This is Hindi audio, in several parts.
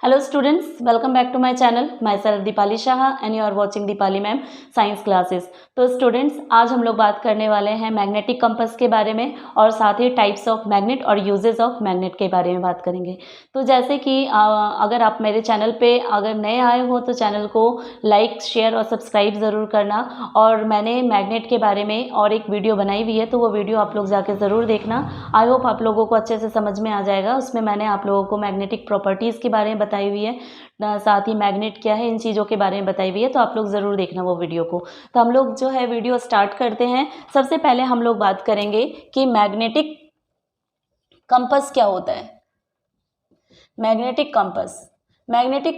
Hello students, welcome back to my channel. Myself Deepali Shah and you are watching Deepali ma'am science classes. तो स्टूडेंट्स, आज हम लोग बात करने वाले हैं मैग्नेटिक कंपास के बारे में और साथ ही टाइप्स ऑफ मैग्नेट और यूजेस ऑफ मैग्नेट के बारे में बात करेंगे। तो जैसे कि अगर आप मेरे चैनल पे अगर नए आए हो तो चैनल को लाइक, शेयर और सब्सक्राइब ज़रूर करना। और मैंने मैग्नेट के बारे में और एक वीडियो बनाई हुई है, तो वो वीडियो आप लोग जाके ज़रूर देखना। आई होप आप लोगों को अच्छे से समझ में आ जाएगा। उसमें मैंने आप लोगों को मैग्नेटिक प्रॉपर्टीज़ के बारे में बताई हुई है, साथ ही मैग्नेट क्या है, इन चीज़ों के बारे में बताई हुई है। तो आप लोग ज़रूर देखना वो वीडियो को। तो हम लोग जो है वीडियो स्टार्ट करते हैं। सबसे पहले हम लोग बात करेंगे कि मैग्नेटिक कंपास क्या होता है। मैग्नेटिक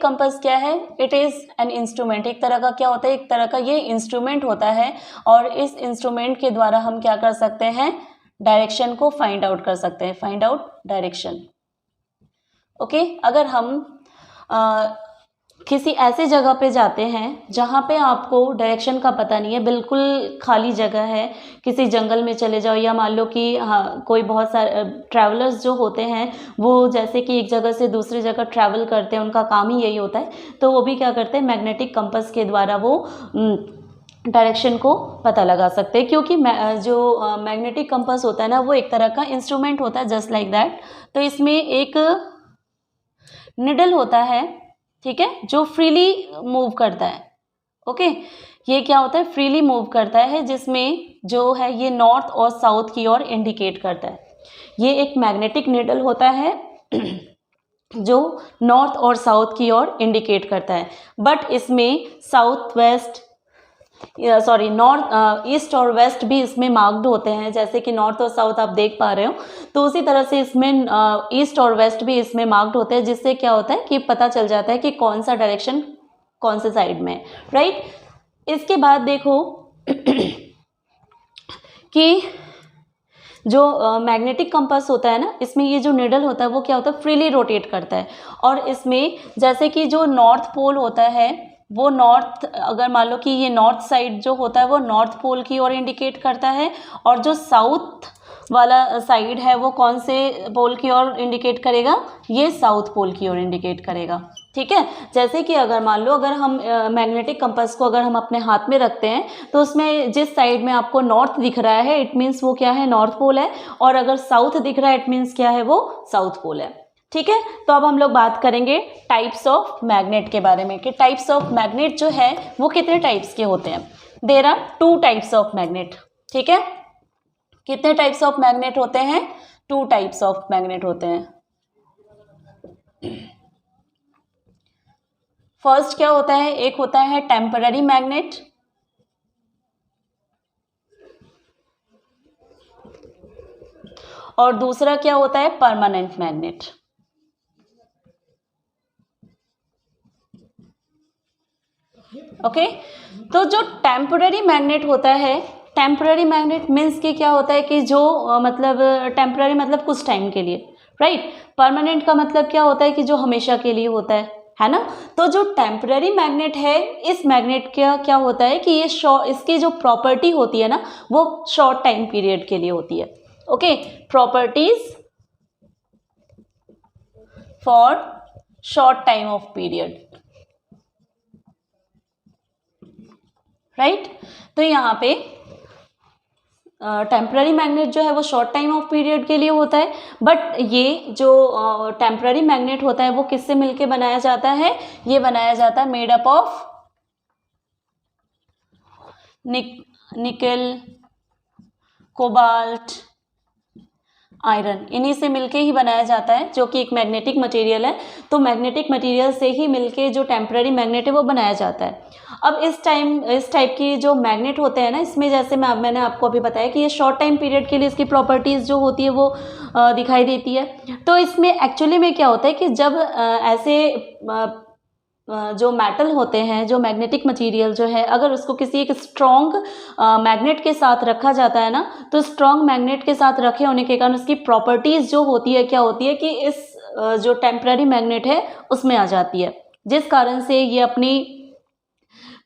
कंपास क्या है? It is an instrument. एक तरह का क्या होता है? एक तरह का ये इंस्ट्रूमेंट होता है और इस इंस्ट्रूमेंट के द्वारा हम क्या कर सकते हैं? डायरेक्शन को फाइंड आउट कर सकते हैं। Find out direction. ओके, अगर हम किसी ऐसे जगह पे जाते हैं जहाँ पे आपको डायरेक्शन का पता नहीं है, बिल्कुल खाली जगह है, किसी जंगल में चले जाओ, या मान लो कि कोई बहुत सारे ट्रैवलर्स जो होते हैं वो जैसे कि एक जगह से दूसरी जगह ट्रैवल करते हैं, उनका काम ही यही होता है। तो वो भी क्या करते हैं? मैग्नेटिक कंपास के द्वारा वो डायरेक्शन को पता लगा सकते हैं, क्योंकि जो मैग्नेटिक कंपास होता है ना, वो एक तरह का इंस्ट्रूमेंट होता है, जस्ट लाइक दैट। तो इसमें एक निडल होता है, ठीक है, जो फ्रीली मूव करता है। ओके, ये क्या होता है? फ्रीली मूव करता है, जिसमें जो है ये नॉर्थ और साउथ की ओर इंडिकेट करता है। ये एक मैग्नेटिक निडल होता है जो नॉर्थ और साउथ की ओर इंडिकेट करता है, बट इसमें साउथ वेस्ट नॉर्थ, ईस्ट और वेस्ट भी इसमें मार्क्ड होते हैं। जैसे कि नॉर्थ और साउथ आप देख पा रहे हो, तो उसी तरह से इसमें ईस्ट और वेस्ट भी इसमें मार्क्ड होते हैं, जिससे क्या होता है कि पता चल जाता है कि कौन सा डायरेक्शन कौन से साइड में है, राइट। इसके बाद देखो कि जो मैग्नेटिक कंपास होता है ना, इसमें ये जो निडल होता है वो क्या होता है? फ्रीली रोटेट करता है। और इसमें जैसे कि जो नॉर्थ पोल होता है वो नॉर्थ, अगर मान लो कि ये नॉर्थ साइड जो होता है वो नॉर्थ पोल की ओर इंडिकेट करता है, और जो साउथ वाला साइड है वो कौन से पोल की ओर इंडिकेट करेगा? ये साउथ पोल की ओर इंडिकेट करेगा, ठीक है। जैसे कि अगर मान लो अगर हम मैग्नेटिक कंपास को अगर हम अपने हाथ में रखते हैं, तो उसमें जिस साइड में आपको नॉर्थ दिख रहा है, इट मीन्स वो क्या है? नॉर्थ पोल है। और अगर साउथ दिख रहा है, इट मीन्स क्या है? वो साउथ पोल है, ठीक है। तो अब हम लोग बात करेंगे टाइप्स ऑफ मैग्नेट के बारे में, कि टाइप्स ऑफ मैग्नेट जो है वो कितने टाइप्स के होते हैं। There are 2 types of magnet, ठीक है। कितने टाइप्स ऑफ मैग्नेट होते हैं? 2 टाइप्स ऑफ मैग्नेट होते हैं। फर्स्ट क्या होता है? एक होता है टेम्पररी मैग्नेट, और दूसरा क्या होता है? Permanent magnet. ओके, तो जो टेम्पररी मैग्नेट होता है, टेम्पररी मैग्नेट मीन्स कि क्या होता है कि जो मतलब टेम्पररी मतलब कुछ टाइम के लिए, राइट। परमानेंट का मतलब क्या होता है कि जो हमेशा के लिए होता है ना। तो जो टेम्पररी मैग्नेट है, इस मैग्नेट का क्या होता है कि ये इसकी जो प्रॉपर्टी होती है ना, वो शॉर्ट टाइम पीरियड के लिए होती है। Okay, properties for short time of period, right. तो यहाँ पे टेम्पररी मैग्नेट जो है वो शॉर्ट टाइम ऑफ पीरियड के लिए होता है, बट ये जो टेम्पररी मैग्नेट होता है वो किससे मिलके बनाया जाता है? ये बनाया जाता है मेड अप ऑफ निकल, कोबाल्ट, आयरन, इन्हीं से मिलके ही बनाया जाता है, जो कि एक मैग्नेटिक मटेरियल है। तो मैग्नेटिक मटेरियल से ही मिलके जो टेम्पररी मैग्नेट है वो बनाया जाता है। अब इस टाइप की जो मैग्नेट होते हैं ना, इसमें जैसे मैंने आपको अभी बताया कि ये शॉर्ट टाइम पीरियड के लिए इसकी प्रॉपर्टीज़ जो होती है वो दिखाई देती है। तो इसमें एक्चुअली में क्या होता है कि जब ऐसे जो मेटल होते हैं, जो मैग्नेटिक मटेरियल जो है, अगर उसको किसी एक स्ट्रॉन्ग मैग्नेट के साथ रखा जाता है ना, तो स्ट्रॉन्ग मैग्नेट के साथ रखे होने के कारण उसकी प्रॉपर्टीज़ जो होती है क्या होती है कि इस जो टेम्पररी मैग्नेट है उसमें आ जाती है, जिस कारण से ये अपनी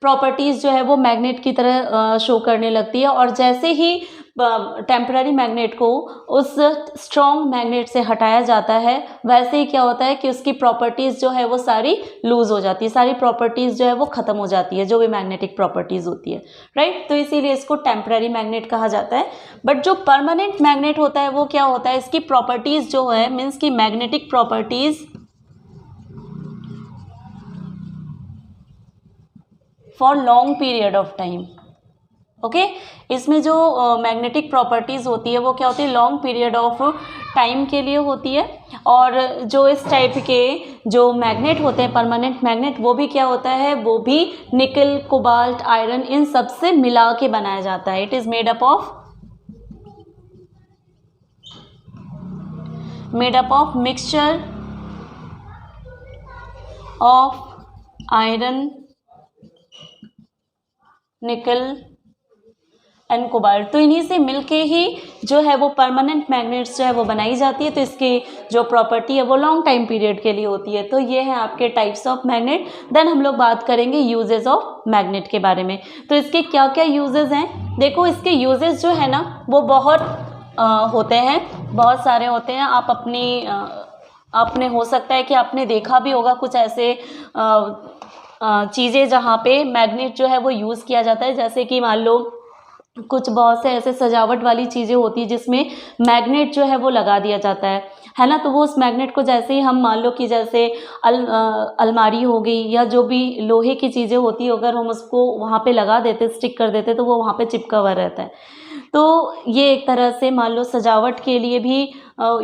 प्रॉपर्टीज़ जो है वो मैग्नेट की तरह शो करने लगती है। और जैसे ही टेम्पररी मैग्नेट को उस स्ट्रॉन्ग मैग्नेट से हटाया जाता है, वैसे ही क्या होता है कि उसकी प्रॉपर्टीज़ जो है वो सारी लूज़ हो जाती है, सारी प्रॉपर्टीज़ जो है वो ख़त्म हो जाती है, जो भी मैग्नेटिक प्रॉपर्टीज़ होती है, राइट। तो इसीलिए इसको टेम्पररी मैग्नेट कहा जाता है। बट जो परमानेंट मैग्नेट होता है वो क्या होता है, इसकी प्रॉपर्टीज़ जो है मीन्स की magnetic properties for long period of time. Okay, इसमें जो मैग्नेटिक प्रॉपर्टीज़ होती है वो क्या होती है, लॉन्ग पीरियड ऑफ टाइम के लिए होती है। और जो इस टाइप के जो मैग्नेट होते हैं परमानेंट मैग्नेट, वो भी क्या होता है, वो भी निकल, कोबाल्ट, आयरन, इन सब से मिला के बनाया जाता है। It is made up of mixture of iron, निकल एंड कोबाल्ट। तो इन्हीं से मिलके ही जो है वो परमानेंट मैग्नेट्स जो है वो बनाई जाती है। तो इसकी जो प्रॉपर्टी है वो लॉन्ग टाइम पीरियड के लिए होती है। तो ये है आपके टाइप्स ऑफ मैग्नेट। देन हम लोग बात करेंगे यूजेस ऑफ मैग्नेट के बारे में। तो इसके क्या क्या यूजेस हैं, देखो इसके यूजेस जो है ना वो बहुत होते हैं, बहुत सारे होते हैं। आप आपने हो सकता है कि आपने देखा भी होगा कुछ ऐसे चीज़ें जहाँ पे मैग्नेट जो है वो यूज़ किया जाता है। जैसे कि मान लो कुछ बहुत से ऐसे सजावट वाली चीज़ें होती है जिसमें मैग्नेट जो है वो लगा दिया जाता है ना। तो वो उस मैग्नेट को जैसे ही हम मान लो कि जैसे अलमारी हो गई या जो भी लोहे की चीज़ें होती है, अगर हम उसको वहाँ पे लगा देते, स्टिक कर देते, तो वो वहाँ पे चिपका हुआ रहता है। तो ये एक तरह से मान लो सजावट के लिए भी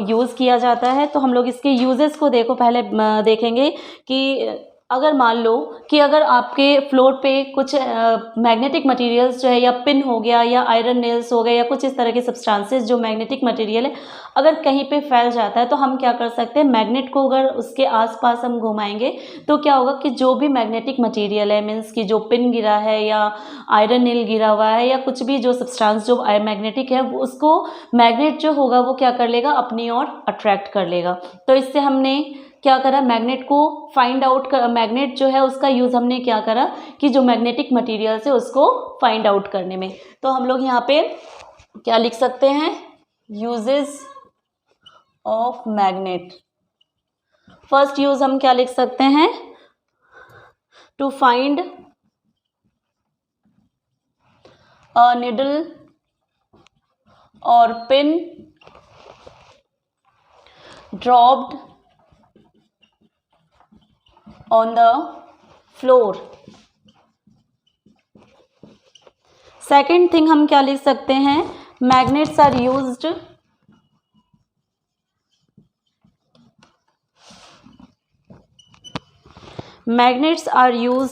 यूज़ किया जाता है। तो हम लोग इसके यूजेस को पहले देखेंगे कि अगर मान लो कि अगर आपके फ्लोर पे कुछ मैग्नेटिक मटेरियल्स जो है, या पिन हो गया या आयरन नेल्स हो गए या कुछ इस तरह के सब्सटेंसेस जो मैग्नेटिक मटेरियल है, अगर कहीं पे फैल जाता है तो हम क्या कर सकते हैं, मैग्नेट को अगर उसके आसपास हम घुमाएंगे तो क्या होगा कि जो भी मैग्नेटिक मटेरियल है, मीन्स कि जो पिन गिरा है या आयरन नेल गिरा हुआ है या कुछ भी जो सब्सटेंस जो मैग्नेटिक है, उसको मैग्नेट जो होगा वो क्या कर लेगा, अपनी ओर अट्रैक्ट कर लेगा। तो इससे हमने क्या करा, मैग्नेट को फाइंड आउट कर, मैग्नेट जो है उसका यूज़ हमने क्या करा कि जो मैग्नेटिक मटेरियल्स है उसको फाइंड आउट करने में। तो हम लोग यहाँ पे क्या लिख सकते हैं, uses of magnet. First use हम क्या लिख सकते हैं, टू फाइंड अ निडल और pin dropped on the floor। Second thing हम क्या लिख सकते हैं, magnets are used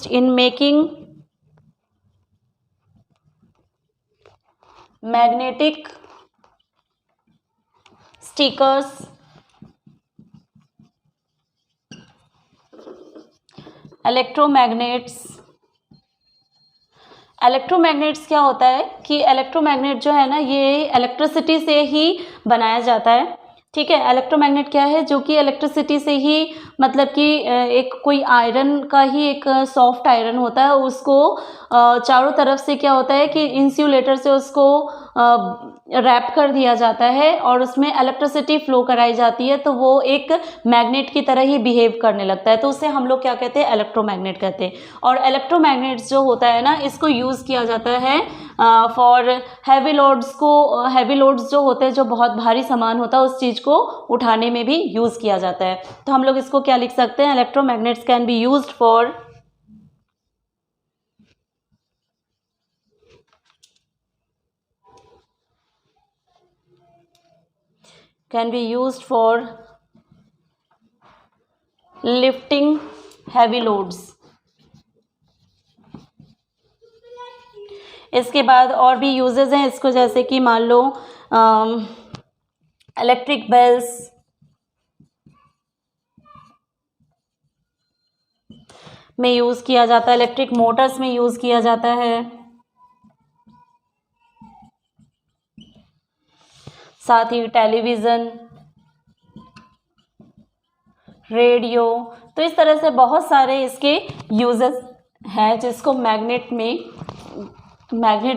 in making magnetic stickers, electromagnets क्या होता है कि इलेक्ट्रोमैग्नेट जो है ना ये इलेक्ट्रिसिटी से ही बनाया जाता है। ठीक है, इलेक्ट्रोमैग्नेट क्या है, जो कि इलेक्ट्रिसिटी से ही, मतलब कि एक कोई आयरन का ही एक सॉफ्ट आयरन होता है, उसको चारों तरफ से क्या होता है कि इंसुलेटर से उसको रैप कर दिया जाता है और उसमें इलेक्ट्रिसिटी फ्लो कराई जाती है, तो वो एक मैग्नेट की तरह ही बिहेव करने लगता है। तो उसे हम लोग क्या कहते हैं, इलेक्ट्रोमैग्नेट कहते हैं। और इलेक्ट्रोमैग्नेट्स जो होता है ना, इसको यूज़ किया जाता है फॉर हैवी लोड्स को, हैवी लोड्स जो होते हैं, जो बहुत भारी सामान होता है, उस चीज़ को उठाने में भी यूज़ किया जाता है। तो हम लोग इसको क्या लिख सकते हैं, electromagnets can be used for lifting heavy loads। इसके बाद और भी यूजेस हैं इसको, जैसे कि मान लो इलेक्ट्रिक बेल्स में यूज़ किया जाता है, इलेक्ट्रिक मोटर्स में यूज़ किया जाता है, साथ ही टेलीविज़न, रेडियो। तो इस तरह से बहुत सारे इसके यूजेस हैं जिसको मैग्नेट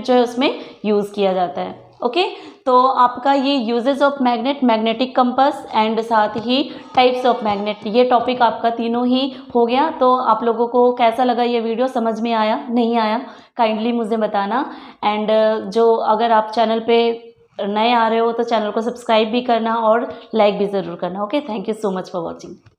जो है उसमें यूज़ किया जाता है। ओके, तो आपका ये uses of magnet, magnetic compass and साथ ही टाइप्स ऑफ मैग्नेट, ये टॉपिक आपका तीनों ही हो गया। तो आप लोगों को कैसा लगा ये वीडियो, समझ में आया नहीं आया, काइंडली मुझे बताना। एंड जो अगर आप चैनल पे नए आ रहे हो तो चैनल को सब्सक्राइब भी करना और लाइक भी ज़रूर करना। Okay, thank you so much for watching.